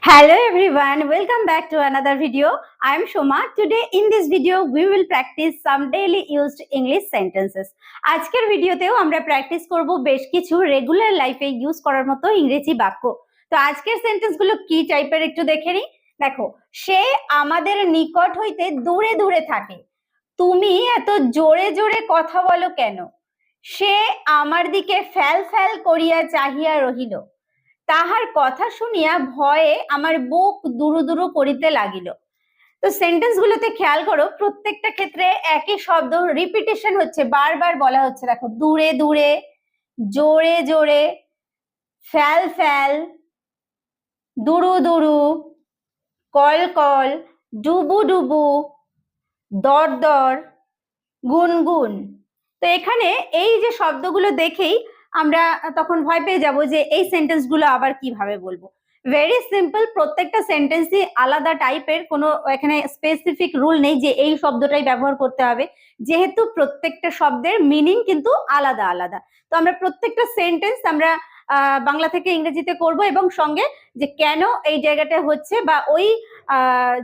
Hello everyone, welcome back to another video. I am Shoma. Today in this video we will practice some daily used English sentences. আজকের ভিডিওতেও আমরা practice করব বেশ কিছু regular লাইফে use করার মতো ইংরেজি বাক্য। তো আজকের সেন্টেন্সগুলো কি টাইপের একটু দেখে নিই। দেখো, সে আমাদের নিকট হইতে দূরে দূরে থাকে। তুমি এত জোরে জোরে কথা বলো কেন? সে আমার দিকে ফ্যাল ফ্যাল করিয়া চাহিয়া রহিল। তাহার কথা শুনিয়া ভয়ে আমার বুক দুরু দুরু করিতে লাগিল। তো সেন্টেন্স গুলোতে খেয়াল করো, প্রত্যেকটা ক্ষেত্রে একই শব্দ রিপিটেশন হচ্ছে, বারবার বলা হচ্ছে। দেখো, দূরে দূরে, জোরে জোরে, ফ্যাল ফ্যাল, দুরু দুরু, কল কল, ডুবু ডুবু, দর দর, গুনগুন। তো এখানে এই যে শব্দগুলো দেখেই আমরা তখন ভয় পেয়ে যাব যে এই সেন্টেন্স গুলো আবার কিভাবে বলবো। ভেরি সিম্পল, প্রত্যেকটা সেন্টেন্সই আলাদা টাইপের, কোনো এখানে স্পেসিফিক রুল নেই যে এই শব্দটাই ব্যবহার করতে হবে, যেহেতু প্রত্যেকটা শব্দের মিনিং কিন্তু আলাদা আলাদা। তো আমরা প্রত্যেকটা সেন্টেন্স আমরা বাংলা থেকে ইংরেজিতে করব এবং সঙ্গে যে কেন এই জায়গাটা হচ্ছে বা ওই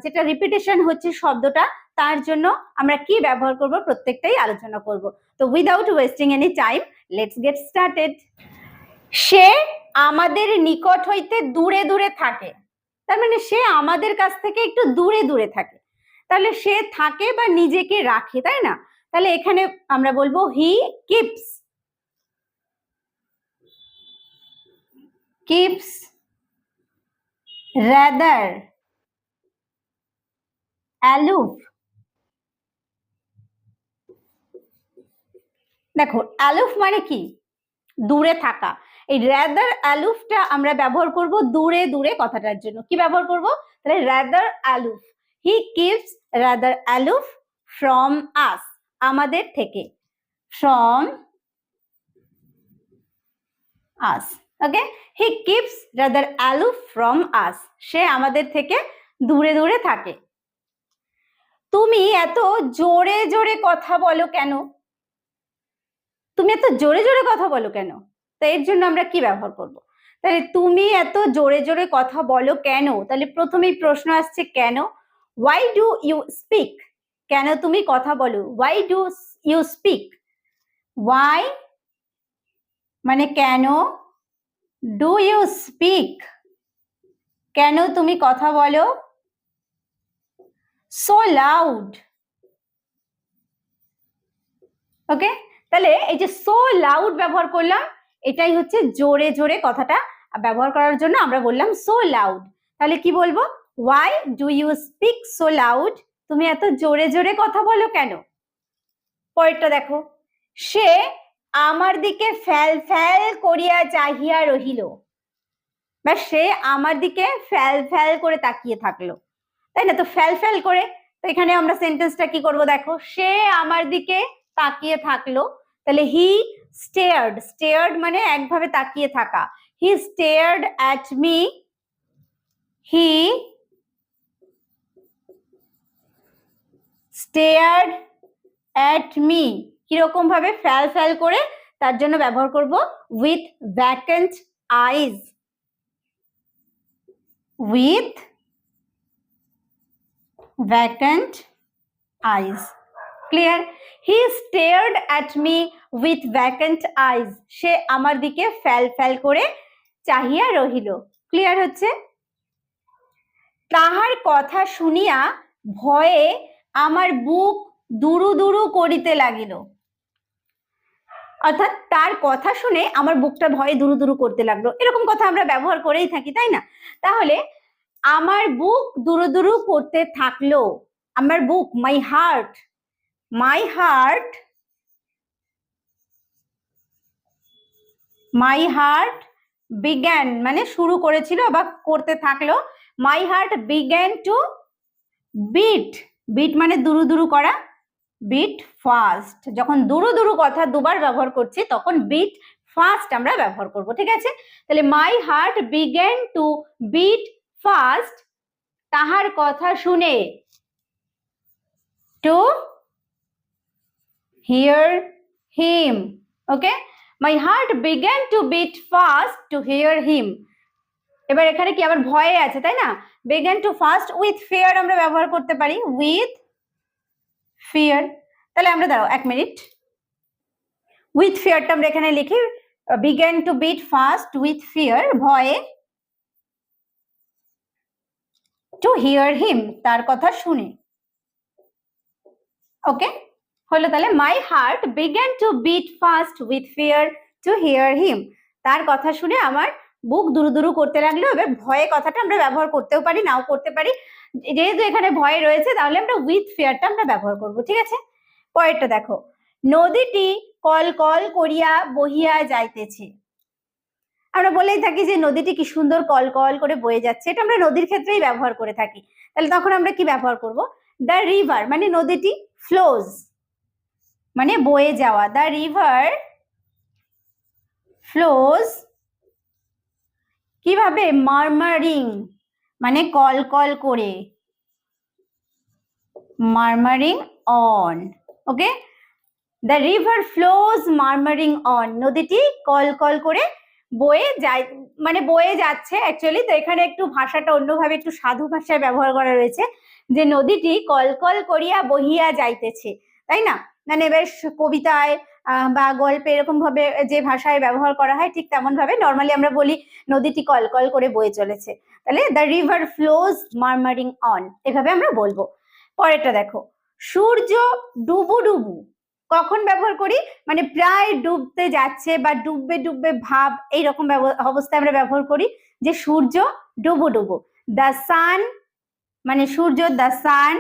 যেটা রিপিটেশন হচ্ছে শব্দটা, তার জন্য আমরা কি ব্যবহার করব প্রত্যেকটাই আলোচনা করব। তো without wasting any time, let's get started. সে আমাদের নিকট হইতে দূরে দূরে থাকে, তার মানে সে আমাদের কাছ থেকে একটু দূরে দূরে থাকে। তাহলে সে থাকে বা নিজেকে রাখে, তাই না? তাহলে এখানে আমরা বলবো he keeps, keeps, rather, aloof. দেখো, অ্যালুফ মানে কি? দূরে থাকা। এই রাদার অ্যালুফটা আমরা ব্যবহার করব দূরে দূরে কথাটার জন্য। কি ব্যবহার করব? তাহলে rather aloof, he keeps rather aloof from us, আমাদের থেকে, from us. Okay, he keeps rather aloof from us, সে আমাদের থেকে দূরে দূরে থাকে। তুমি এত জোরে জোরে কথা বলো কেন? তুমি এত জোরে জোরে কথা বলো কেন? তো এর জন্য আমরা কি ব্যবহার করব? তাহলে তুমি এত জোরে জোরে কথা বলো কেন, তাহলে প্রথমেই প্রশ্ন আসছে কেন। ওয়াই ডু ইউ স্পিক, কেন তুমি কথা বলো। Why do you speak, why মানে কেন, ডু ইউ স্পিক কেন তুমি কথা বলো, সো লাউড। ওকে, তাহলে এই যে সো লাউড ব্যবহার করলাম, এটাই হচ্ছে জোরে জোরে কথাটা ব্যবহার করার জন্য আমরা বললাম সো লাউড। তাহলে কি বলবো? Why do you speak so loud, তুমি এত জোরে জোরে কথা বলো কেন। পরেরটা দেখো, সে আমার দিকে ফ্যাল ফ্যাল করিয়া চাহিয়া রহিল, বা সে আমার দিকে ফ্যাল ফ্যাল করে তাকিয়ে থাকলো, তাই না? তো ফ্যাল ফ্যাল করে, তো এখানে আমরা সেন্টেন্সটা কি করব? দেখো, সে আমার দিকে তাকিয়ে থাকলো, তাহলে হি স্টেয়ার্ড, স্টেয়ার্ড মানে একভাবে তাকিয়ে থাকা। He stared at me, he stared at me, কিরকম ভাবে? ফ্যাল ফ্যাল করে, তার জন্য ব্যবহার করব with vacant eyes, with vacant eyes. Clear? He stared at me with vacant eyes. সে আমার দিকে ফ্যাল ফ্যাল করে চাহিয়া রহিল। ক্লিয়ার হচ্ছে? তাহার কথা শুনিয়া ভয়ে আমার বুক দুরু দুরু করিতে লাগিল। অর্থাৎ তার কথা শুনে আমার বুকটা ভয়ে দুরু দুরু করতে লাগলো। এরকম কথা আমরা ব্যবহার করেই থাকি, তাই না? তাহলে আমার বুক দুরু দুরু করতে থাকলো, আমার বুক, my heart, my heart, my heart began মানে শুরু করেছিল বা করতে থাকলো। My heart began to beat, beat মানে দুরু দুরু করা, বিট ফাস্ট। যখন দুরু দুরু কথা দুবার ব্যবহার করছি তখন বিট ফাস্ট আমরা ব্যবহার করব, ঠিক আছে? তাহলে my heart began to beat fast, তাহার কথা শুনে, to hear him. Okay, my heart began to beat fast to hear him. এবার এখানে কি আবার ভয়ে আছে, তাই না? began to fast with fear আমরা ব্যবহার করতে পারি, with fear। তাহলে আমরা দাঁড়াও 1 মিনিট, with fear টা আমরা এখানে লিখি began to beat fast with fear, ভয়ে, to hear him তার কথা শুনে। ওকে, হলো তাহলে my heart began to beat fast with fear to hear him, তার কথা শুনে আমার বুক দুরুদুরু করতে লাগলো। এবার ভয়ে কথাটা আমরা ব্যবহার করতেও পারি, নাও করতে পারি, যেহেতু এখানে ভয় রয়েছে তাহলে আমরা উইথ ফিয়ারটা আমরা ব্যবহার করব, ঠিক আছে? পরেরটা দেখো, নদীটি কল কল করিয়া বহিয়া যাইতেছে। আমরা বলেই থাকি যে নদীটি কি সুন্দর কল কল করে বয়ে যাচ্ছে, এটা আমরা নদীর ক্ষেত্রেই ব্যবহার করে থাকি। তাহলে তখন আমরা কি ব্যবহার করব? দ্য রিভার মানে নদীটি, ফ্লোজ মানে বয়ে যাওয়া, দ্য রিভার ফ্লোজ কিভাবে? মারমারিং মানে কল কল করে, murmuring on. Okay, the river flows murmuring on, নদীটি কল কল করে বয়ে যায়, মানে বয়ে যাচ্ছে অ্যাকচুয়ালি। তো এখানে একটু ভাষাটা অন্যভাবে একটু সাধু ভাষায় ব্যবহার করা রয়েছে, যে নদীটি কল কল করিয়া বহিয়া যাইতেছে, তাই না? মানে বেশ কবিতায় বা গল্পে এরকম ভাবে যে ভাষায় ব্যবহার করা হয় ঠিক তেমন ভাবে নর্মালি আমরা বলি নদীটি কল কল করে বয়ে চলেছে। তাহলে the river flows murmuring on, এভাবে আমরা বলবো। পরেরটা দেখো, সূর্য ডুবু ডুবু কখন ব্যবহার করি? মানে প্রায় ডুবতে যাচ্ছে বা ডুববে ডুববে ভাব, এইরকম অবস্থায় আমরা ব্যবহার করি যে সূর্য ডুবু ডুবু। দ্য সান মানে সূর্য, the sun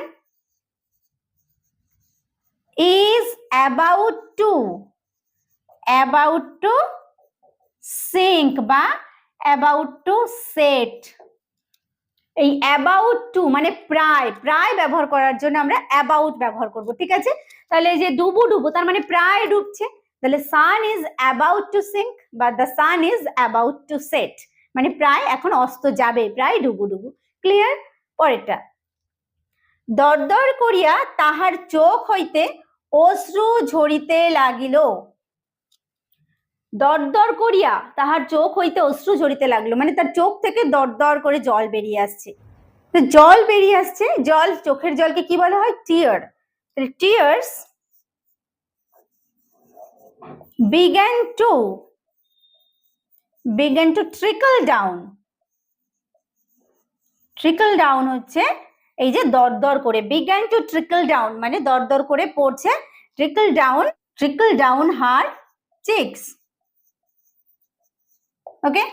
is about to sink বা about to set। এই about to মানে প্রায়, প্রায় ব্যবহার করার জন্য আমরা about ব্যবহার করব, ঠিক আছে? তাহলে এই যে ডুবু ডুবু তার মানে প্রায় ডুবছে, তাহলে sun is about to sink বা the sun is about to set মানে প্রায় এখন অস্ত যাবে, প্রায় ডুবু ডুবু। ক্লিয়ার? পরেরটা, দরদর করিয়া তাহার চোখ হইতে অশ্রু ঝরিতে লাগিল। দরদর করিয়া তাহার চোখ হইতে অশ্রু ঝরিতে লাগলো মানে তার চোখ থেকে দরদর করে জল বেরিয়ে আসছে। তো জল বেরিয়ে আসছে, জল, চোখের জলকে কি বলা হয়? টিয়ার। তাহলে tears began to trickle down। Trickle down হচ্ছে এই যে দরদর করে, began to trickle down মানে দরদর করে পড়ছে, trickle down her cheeks। ওকে,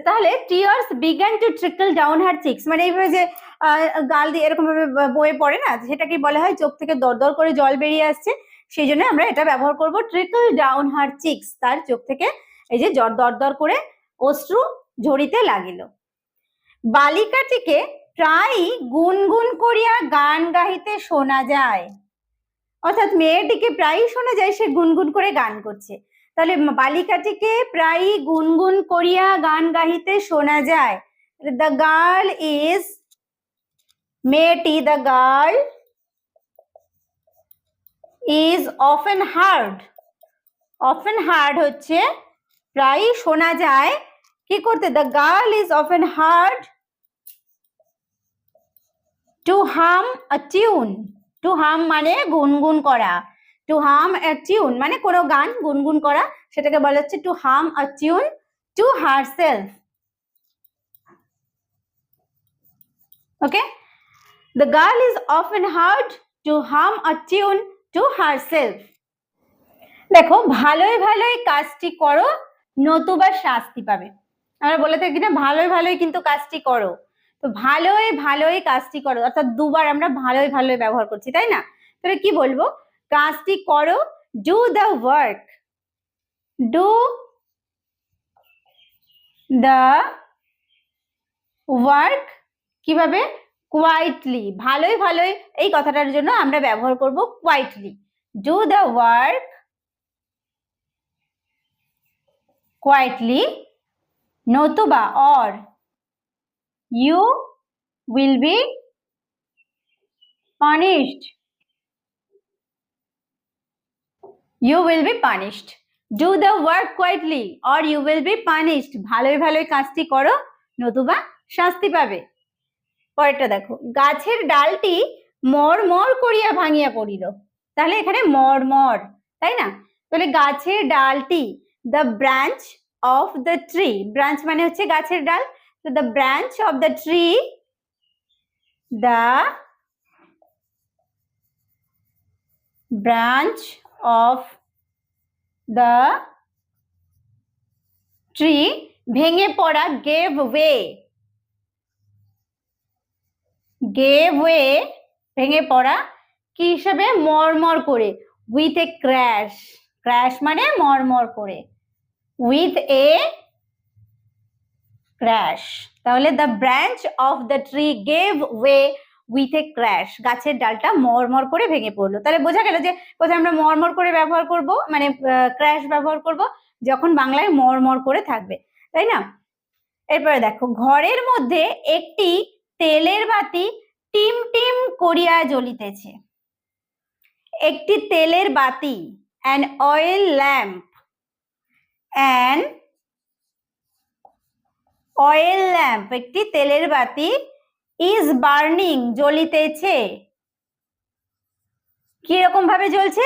তাহলে tears began to trickle down her cheeks মানে এইভাবে যে গাল দিয়ে এরকম ভাবে বয়ে পড়ে না, সেটাকে বলা হয় চোখ থেকে দরদর করে জল বেরিয়ে আসছে, সেই জন্য আমরা এটা ব্যবহার করব trickle down her cheeks, তার চোখ থেকে এই যে দরদর করে অশ্রু ঝরিতে লাগিল। বালিকাটিকে প্রায় গুনগুন করিয়া গান গাহিতে শোনা যায়, অর্থাৎ মেয়েটিকে প্রায়ই শোনা যায় সে গুনগুন করে গান করছে। তাহলে বালিকাটিকে প্রায়ই গুনগুন করিয়া গান গাহিতে শোনা যায়। দ্য গার্ল ইজ, মেয়েটি, the girl is often hard হচ্ছে প্রায়ই শোনা যায়, কি করতে? The girl is often hard to hum a tune. Two হাম মানে গুনগুন করা, টু হাম আ টিউন মানে কোনো গান গুনগুন করা, সেটাকে বলা হচ্ছে to hum a tune to herself. Okay, the girl is often hard to hum a tune to herself. দেখো, ভালোই ভালোই কাজটি করো নতুবা শাস্তি পাবে। আমরা বলে থাকি না ভালোই ভালোই কিন্তু কাজটি করো, তো ভালোই ভালোই কাজটি করো অর্থাৎ দুবার আমরা ভালোই ভালোই ব্যবহার করছি, তাই না? তাহলে কি বলবো? কাজটি করো, do the work, do the work কিভাবে? কোয়াইটলি। ভালোই ভালোই এই কথাটার জন্য আমরা ব্যবহার করব quietly, do the work quietly, নতুবা or you will be punished, you will be punished। do the work quietly or you will be punished। ভালোই ভালোই কাজটি করো নতুবা শাস্তি পাবে। পরেরটা দেখো, গাছের ডালটি মর করিয়া ভাঙিয়া পড়িল। তাহলে এখানে মর, তাই না? তাহলে গাছের ডালটি, the branch of the tree, branch মানে হচ্ছে গাছের ডাল, তো the branch of the tree, the branch of the tree ভেঙে পড়া, gave way, ভেঙে পড়া কি হিসাবে? মরমর করে, with a crash মানে মরমর করে, with a crash। তাহলে the branch of the tree gave way with a crash, গাছের ডালটা মরমর করে ভেঙে পড়লো। তাহলে বোঝা গেল যে কোথায় আমরা মরমর করে ব্যবহার করব, মানে ক্র্যাশ ব্যবহার করব, যখন বাংলায় মরমর করে থাকবে, তাই না? এরপরে দেখো, ঘরের মধ্যে একটি তেলের বাতি টিম টিম করিয়া জ্বলিতেছে। একটি তেলের বাতি, an oil lamp, একটি তেলের বাতি, is burning, জ্বলিতেছে। কিরকম ভাবে জ্বলছে?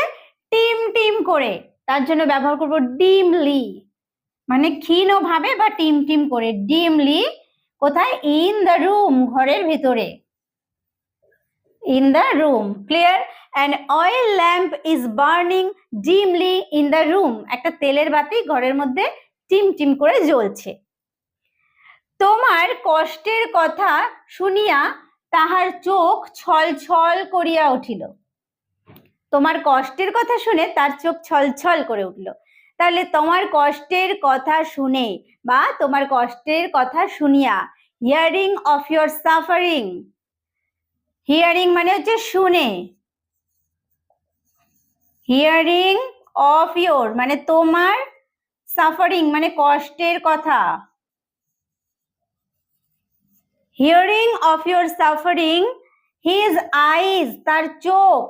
টিম টিম করে, তার জন্য ব্যবহার করব ডিমলি, মানে ক্ষীণ ভাবে বা টিম টিম করে, ডিমলি। কোথায়? ইন দ্য রুম, ঘরের ভিতরে, in the room. Clear? an oil lamp is burning dimly in the room, একটা তেলের বাতি ঘরের মধ্যে টিম টিম করে জ্বলছে। তোমার কষ্টের কথা শুনিয়া তাহার চোখ ছল ছল করিয়া উঠিল। তোমার কষ্টের কথা শুনে তার চোখ ছলছল করে উঠল। তাহলে তোমার কষ্টের কথা শুনে বা তোমার কষ্টের কথা শুনিয়া, hearing of your suffering, hearing মানে হচ্ছে শুনে, হিয়ারিং অফ ইয়োর মানে তোমার, সাফারিং মানে কষ্টের কথা, hearing of your suffering, his আইজ তার চোখ,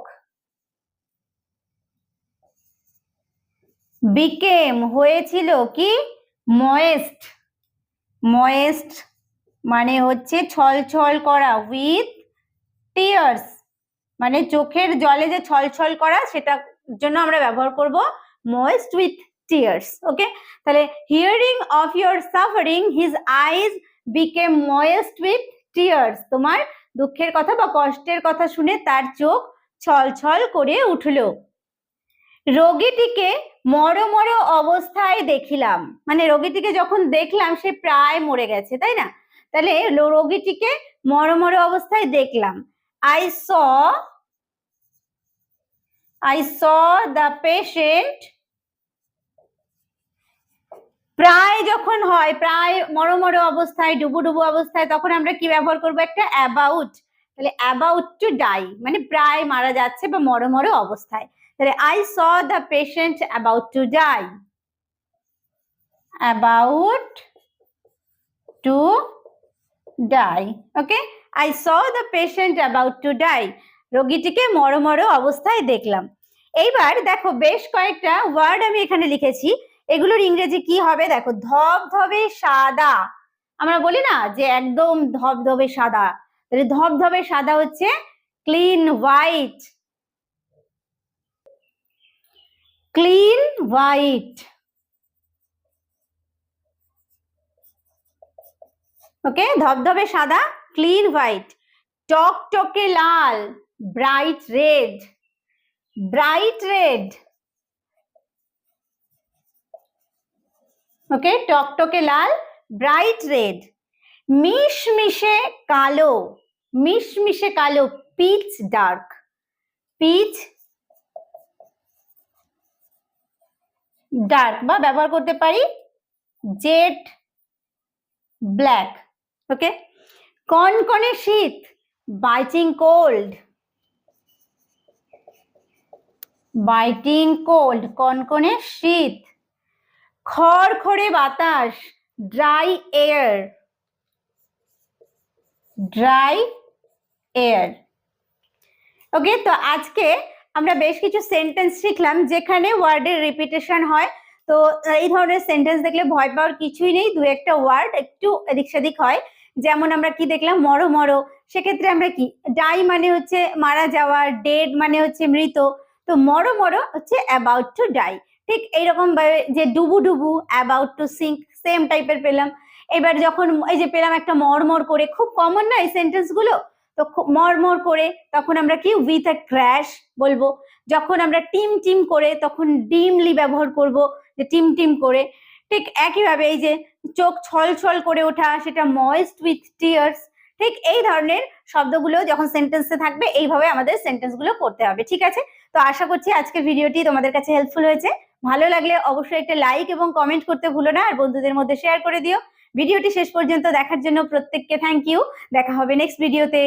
বিকেম হয়েছিল কি? ময়েস্ট, ময়েস্ট মানে হচ্ছে ছলছল করা, উইথ টিয়ার্স মানে চোখের জলে যে ছলছল করা, সেটার জন্য আমরা ব্যবহার করব ময়েস্ট উইথ টিয়ার্স। ওকে, তাহলে hearing of your suffering his eyes became moist with tears, তোমার দুঃখের কথা বা কষ্টের কথা শুনে তার চোখ ছলছল করে উঠল। রোগীটিকে মরমর অবস্থায় দেখিলাম, মানে রোগীটিকে যখন দেখলাম সে প্রায় মরে গেছে, তাই না? তাহলে রোগীটিকে মরমর অবস্থায় দেখলাম। I saw the patient, প্রায় যখন হয়, প্রায় মরমর অবস্থায়, ডুবু অবস্থায়, তখন আমরা কি ব্যবহার করব? একটা অ্যাবাউট। তাহলে অ্যাবাউট টু ডাই মানে প্রায় মারা যাচ্ছে বা মরমর অবস্থায়। তাহলে I saw the patient about to die, about to die। Okay, I saw the patient about to die, রোগীটিকে মরমর অবস্থায় দেখলাম। এইবার দেখো, বেশ কয়েকটা ওয়ার্ড আমি এখানে লিখেছি, এগুলোর ইংরেজি কি হবে দেখো। ধবধবে সাদা, আমরা বলি না যে একদম ধবধবে সাদা, তাহলে ধবধবে সাদা হচ্ছে ক্লিন হোয়াইট, ক্লিন হোয়াইট। ওকে, ধবধবে সাদা, ক্লিন হোয়াইট। টকটকে লাল, ব্রাইট রেড, ব্রাইট রেড। ওকে, টকটকে লাল, ব্রাইট রেড। মিশমিশে কালো, মিশমিশে কালো, পিচ ডার্ক, পিচ ডার্ক, বা ব্যবহার করতে পারি জেড ব্ল্যাক। ওকে, কনকনে শীত, বাইটিং কোল্ড, বাইটিং কোল্ড, কনকনে শীত। খড়খড়ে বাতাস, ড্রাই এয়ার, ড্রাই এয়ার। ওকে, তো আজকে আমরা বেশ কিছু সেন্টেন্স শিখলাম যেখানে ওয়ার্ডের রিপিটেশন হয়। তো এই ধরনের সেন্টেন্স দেখলে ভয় পাওয়ার কিছুই নেই, দু একটা ওয়ার্ড একটু এদিক সেদিক হয়। যেমন আমরা কি দেখলাম, মরো মরো, সেক্ষেত্রে আমরা কি, ডাই মানে হচ্ছে মারা যাওয়া, ডেড মানে হচ্ছে মৃত, তো মরো মরো হচ্ছে অ্যাবাউট টু ডাই। ঠিক এইরকম ভাবে যে ডুবু ডুবু, অ্যাবাউট টু সিঙ্ক, সেম টাইপের পেলাম। এবার যখন এই যে পেলাম একটা মরমর করে, খুব কমন না এই সেন্টেন্স গুলো, তো মরমর করে তখন আমরা কি উইথ আ ক্র্যাশ বলবো। যখন আমরা টিম টিম করে তখন ডিমলি ব্যবহার করব, যে টিম টিম করে। ঠিক একইভাবে এই যে চোখ ছল ছল করে ওঠা, সেটা ময়েস্ট উইথ টিয়ার্স। ঠিক এই ধরনের শব্দগুলো যখন সেন্টেন্সে থাকবে এইভাবে আমাদের সেন্টেন্স গুলো করতে হবে। ঠিক আছে, তো আশা করছি আজকের ভিডিওটি তোমাদের কাছে হেল্পফুল হয়েছে। ভালো লাগলে অবশ্যই একটা লাইক এবং কমেন্ট করতে ভুলো না, আর বন্ধুদের মধ্যে শেয়ার করে দিও। ভিডিওটি শেষ পর্যন্ত দেখার জন্য প্রত্যেককে থ্যাংক ইউ। দেখা হবে নেক্সট ভিডিওতে।